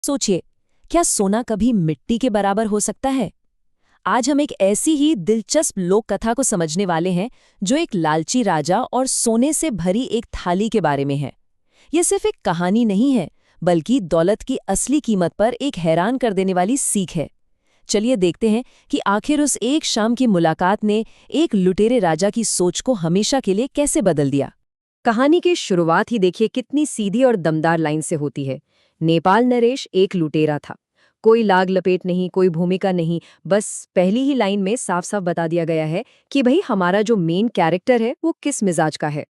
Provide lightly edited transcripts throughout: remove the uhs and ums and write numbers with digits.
सोचिए, क्या सोना कभी मिट्टी के बराबर हो सकता है? आज हम एक ऐसी ही दिलचस्प लोक कथा को समझने वाले हैं जो एक लालची राजा और सोने से भरी एक थाली के बारे में है। ये सिर्फ एक कहानी नहीं है, बल्कि दौलत की असली कीमत पर एक हैरान कर देने वाली सीख है। चलिए देखते हैं कि आखिर उस एक शाम की मुलाकात ने एक लुटेरे राजा की सोच को हमेशा के लिए कैसे बदल दिया। कहानी की शुरुआत ही देखिए कितनी सीधी और दमदार लाइन से होती है। नेपाल नरेश एक लुटेरा था। कोई लाग लपेट नहीं, कोई भूमिका नहीं, बस पहली ही लाइन में साफ साफ बता दिया गया है कि भाई हमारा जो मेन कैरेक्टर है वो किस मिजाज का है।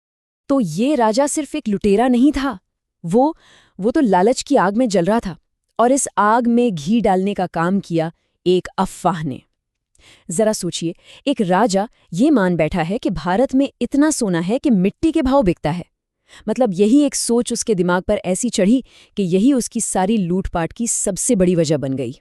तो ये राजा सिर्फ एक लुटेरा नहीं था, वो तो लालच की आग में जल रहा था, और इस आग में घी डालने का काम किया एक अफवाह ने। जरा सोचिए, एक राजा ये मान बैठा है कि भारत में इतना सोना है कि मिट्टी के भाव बिकता है। मतलब यही एक सोच उसके दिमाग पर ऐसी चढ़ी कि यही उसकी सारी लूटपाट की सबसे बड़ी वजह बन गई।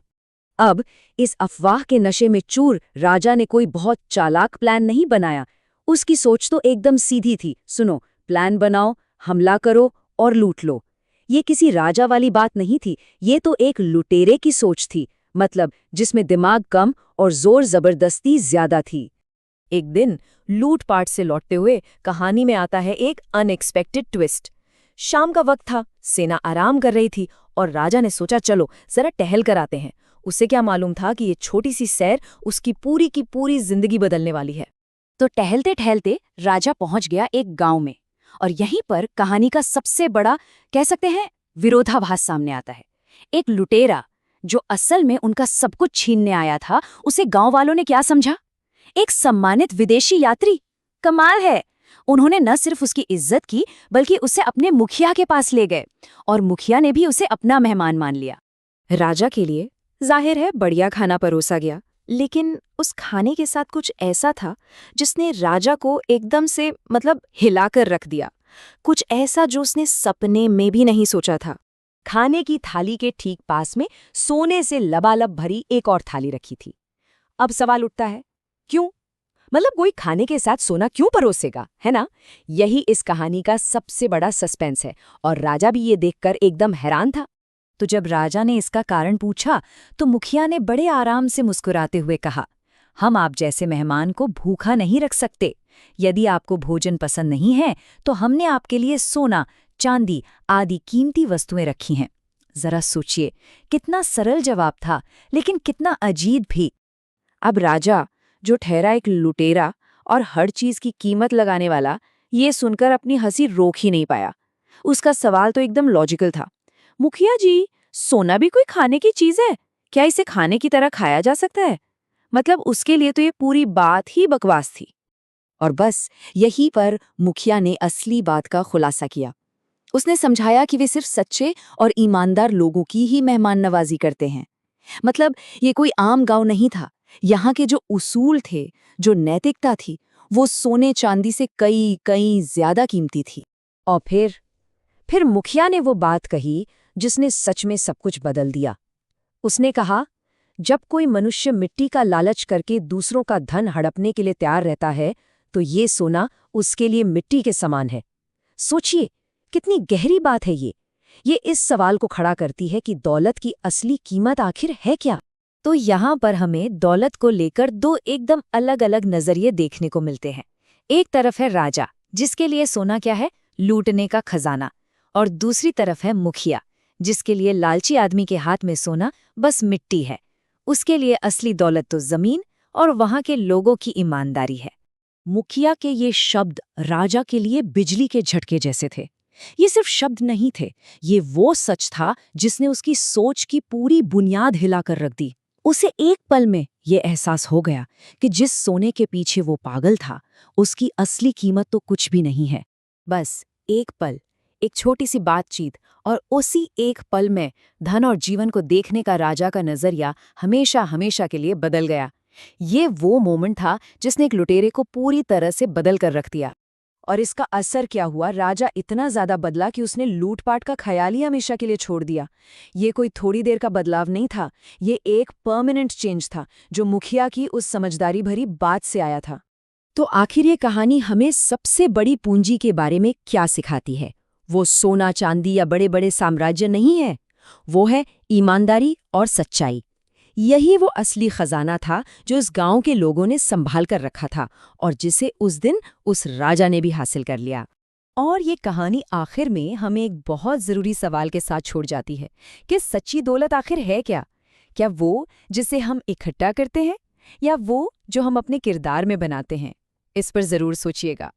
अब इस अफवाह के नशे में चूर राजा ने कोई बहुत चालाक प्लान नहीं बनाया। उसकी सोच तो एकदम सीधी थी। सुनो, प्लान बनाओ, हमला करो और लूट लो। ये किसी राजा वाली बात नहीं थी, ये तो एक लुटेरे की सोच थी, मतलब जिसमें दिमाग कम और जोर जबरदस्ती ज्यादा थी। एक दिन लूटपाट से लौटते हुए कहानी में आता है एक अनएक्सपेक्टेड ट्विस्ट। शाम का वक्त था, सेना आराम कर रही थी और राजा ने सोचा चलो जरा टहल कर आते हैं। उसे क्या मालूम था कि ये छोटी सी सैर उसकी पूरी की पूरी जिंदगी बदलने वाली है। तो टहलते टहलते राजा पहुंच गया एक गांव में, और यहीं पर कहानी का सबसे बड़ा, कह सकते हैं, विरोधाभास सामने आता है। एक लुटेरा जो असल में उनका सब कुछ छीनने आया था, उसे गांव वालों ने क्या समझा? एक सम्मानित विदेशी यात्री। कमाल है, उन्होंने न सिर्फ उसकी इज्जत की बल्कि उसे अपने मुखिया के पास ले गए, और मुखिया ने भी उसे अपना मेहमान मान लिया। राजा के लिए जाहिर है बढ़िया खाना परोसा गया, लेकिन उस खाने के साथ कुछ ऐसा था जिसने राजा को एकदम से हिलाकर रख दिया। कुछ ऐसा जो उसने सपने में भी नहीं सोचा था। खाने की थाली के ठीक पास में सोने से लबालब भरी एक और थाली रखी थी। अब सवाल उठता है, क्यों? कोई खाने के साथ सोना क्यों परोसेगा, है ना? यही इस कहानी का सबसे बड़ा सस्पेंस है, और राजा भी ये देखकर एकदम हैरान था। तो जब राजा ने इसका कारण पूछा तो मुखिया ने बड़े आराम से मुस्कुराते हुए कहा, हम आप जैसे मेहमान को भूखा नहीं रख सकते। यदि आपको भोजन पसंद नहीं है तो हमने आपके लिए सोना, चांदी आदि कीमती वस्तुएं रखी हैं। जरा सोचिए, कितना सरल जवाब था, लेकिन कितना अजीब भी। अब राजा, जो ठहरा एक लुटेरा और हर चीज की कीमत लगाने वाला, ये सुनकर अपनी हंसी रोक ही नहीं पाया। उसका सवाल तो एकदम लॉजिकल था। मुखिया जी, सोना भी कोई खाने की चीज है? क्या इसे खाने की तरह खाया जा सकता है? उसके लिए तो ये पूरी बात ही बकवास थी। और बस यहीं पर मुखिया ने असली बात का खुलासा किया। उसने समझाया कि वे सिर्फ सच्चे और ईमानदार लोगों की ही मेहमान नवाजी करते हैं। ये कोई आम गांव नहीं था। यहाँ के जो उसूल थे, जो नैतिकता थी, वो सोने चांदी से कई कई ज्यादा कीमती थी। और फिर मुखिया ने वो बात कही जिसने सच में सब कुछ बदल दिया। उसने कहा, जब कोई मनुष्य मिट्टी का लालच करके दूसरों का धन हड़पने के लिए तैयार रहता है, तो ये सोना उसके लिए मिट्टी के समान है। सोचिए, कितनी गहरी बात है ये। ये इस सवाल को खड़ा करती है कि दौलत की असली कीमत आखिर है क्या? तो यहाँ पर हमें दौलत को लेकर दो एकदम अलग अलग नजरिए देखने को मिलते हैं। एक तरफ है राजा, जिसके लिए सोना क्या है? लूटने का खजाना। और दूसरी तरफ है मुखिया, जिसके लिए लालची आदमी के हाथ में सोना बस मिट्टी है। उसके लिए असली दौलत तो जमीन और वहां के लोगों की ईमानदारी है। मुखिया के ये शब्द राजा के लिए बिजली के झटके जैसे थे। ये सिर्फ शब्द नहीं थे, ये वो सच था जिसने उसकी सोच की पूरी बुनियाद हिलाकर रख दी। उसे एक पल में ये एहसास हो गया कि जिस सोने के पीछे वो पागल था, उसकी असली कीमत तो कुछ भी नहीं है। बस एक पल, एक छोटी सी बातचीत, और उसी एक पल में धन और जीवन को देखने का राजा का नजरिया हमेशा हमेशा के लिए बदल गया। ये वो मोमेंट था जिसने एक लुटेरे को पूरी तरह से बदल कर रख दिया। और इसका असर क्या हुआ? राजा इतना ज्यादा बदला कि उसने लूटपाट का ख्याल ही हमेशा के लिए छोड़ दिया। ये कोई थोड़ी देर का बदलाव नहीं था, ये एक परमानेंट चेंज था जो मुखिया की उस समझदारी भरी बात से आया था। तो आखिर ये कहानी हमें सबसे बड़ी पूंजी के बारे में क्या सिखाती है? वो सोना चांदी या बड़े बड़े साम्राज्य नहीं है, वो है ईमानदारी और सच्चाई। यही वो असली खजाना था जो इस गांव के लोगों ने संभाल कर रखा था और जिसे उस दिन उस राजा ने भी हासिल कर लिया। और ये कहानी आखिर में हमें एक बहुत ज़रूरी सवाल के साथ छोड़ जाती है कि सच्ची दौलत आखिर है क्या? क्या वो जिसे हम इकट्ठा करते हैं या वो जो हम अपने किरदार में बनाते हैं? इस पर ज़रूर सोचिएगा।